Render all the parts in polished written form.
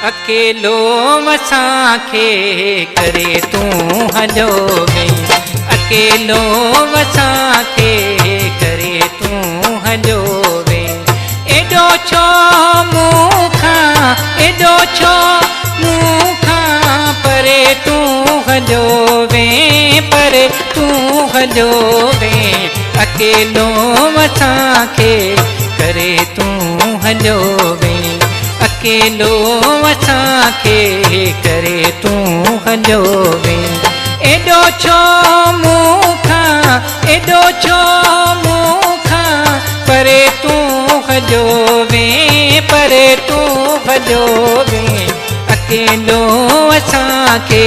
अकेलो वसांखे करे तूं हलियो वहीं, अकेलो वसांखे करे तूं हलियो वहीं। एॾो छो मूंखां, एॾो छो मूंखां परे तूं हलियो वहीं, परे तूं हलियो वहीं। अकेलो वसांखे करे तूं हलियो वहीं, अकेलो वसांखे करे तूं हलियो वहीं। एॾो छो मूंखां, एॾो छो मूंखां परे तूं हलियो वहीं, परे तूं हलियो वहीं। अकेलो वसांखे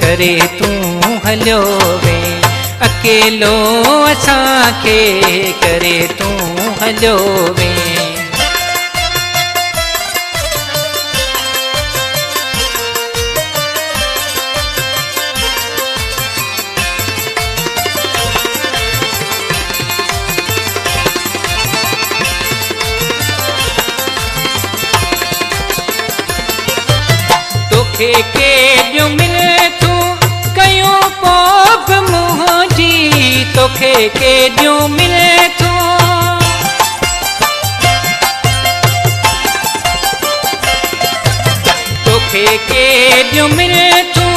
करे तूं हलियो वहीं, अकेलो वसांखे करे तूं हलियो वहीं। तोखे केॾियूं मिले तूं कयूं पोइ मुंहिंजी, तोखे केॾियूं मिले तूं, तोखे केॾियूं मिले तूं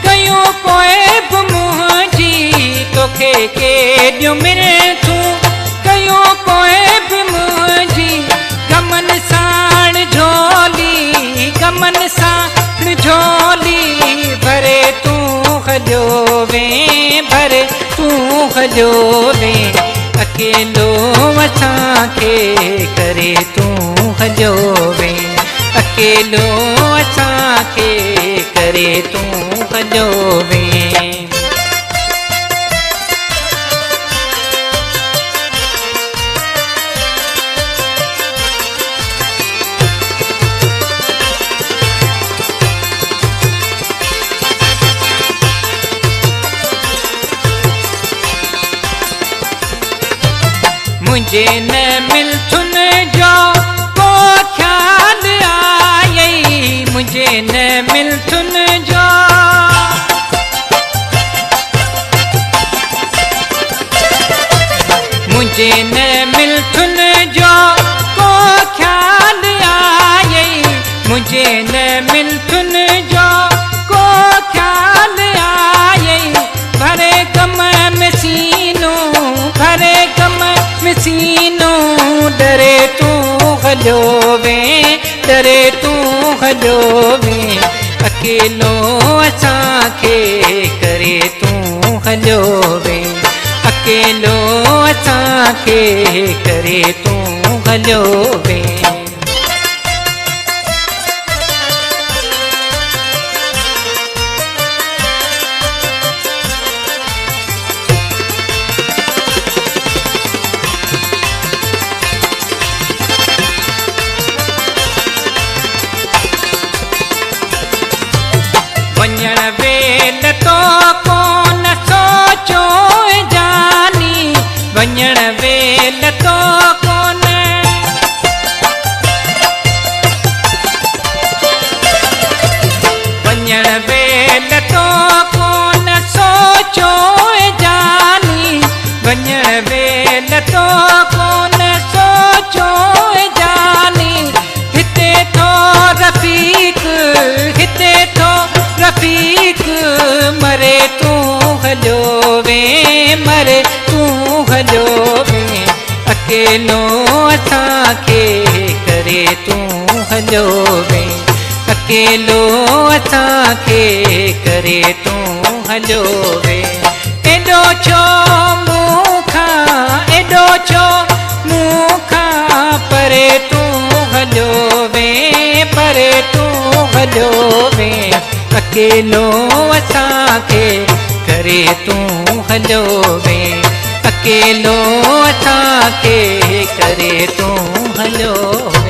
कयूं पोइ बि मुंहिंजी, तोखे केॾियूं मिले तूं कयूं पोइ बि मुंहिंजी। गमन साण झोली, गमन साण झोली भरे तूं हलियो वहीं, भरे तूं हलियो वहीं। अकेलो वसांखे करे तूं हलियो वहीं, अकेलो वसांखे करे तूं हलियो वहीं। मुझे न मिलथुन जो को ख्याल आई, मुझे न मिलथुन जो, मुझे न मिलथुन जो को ख्याल आई, मुझे न मिलथुन जो को ख्याल आई। भरे गम में सीनू, भरे गम सीनू डरे तूं हलियो वहीं, डरे तूं हलियो वहीं। अकेलो असांखे करे तूं हलियो वहीं, अकेलो असांखे करे तूं हलियो वहीं। वञण वेल तो कोन सोचो जानी, वञण वेल तो कोन, वञण वेल तो कोन सोचो जानी, वञण वेल तो कोन सोचो जानी। हिते थो रफ़ीक, हिते थो रफ़ीक मरे तूं हलियो वहीं, मरे तूं हलियो वहीं। अकेलो असांखे करे तूं हलियो वहीं, अकेलो असांखे करे तूं हलियो वहीं। एॾो छो मूंखां, एॾो छो मूंखां परे तूं हलियो वहीं, परे तूं हलियो वहीं। अकेलो असांखे करे तूं हलियो वहीं, अकेलो असांखे करे तूं हलियो वहीं।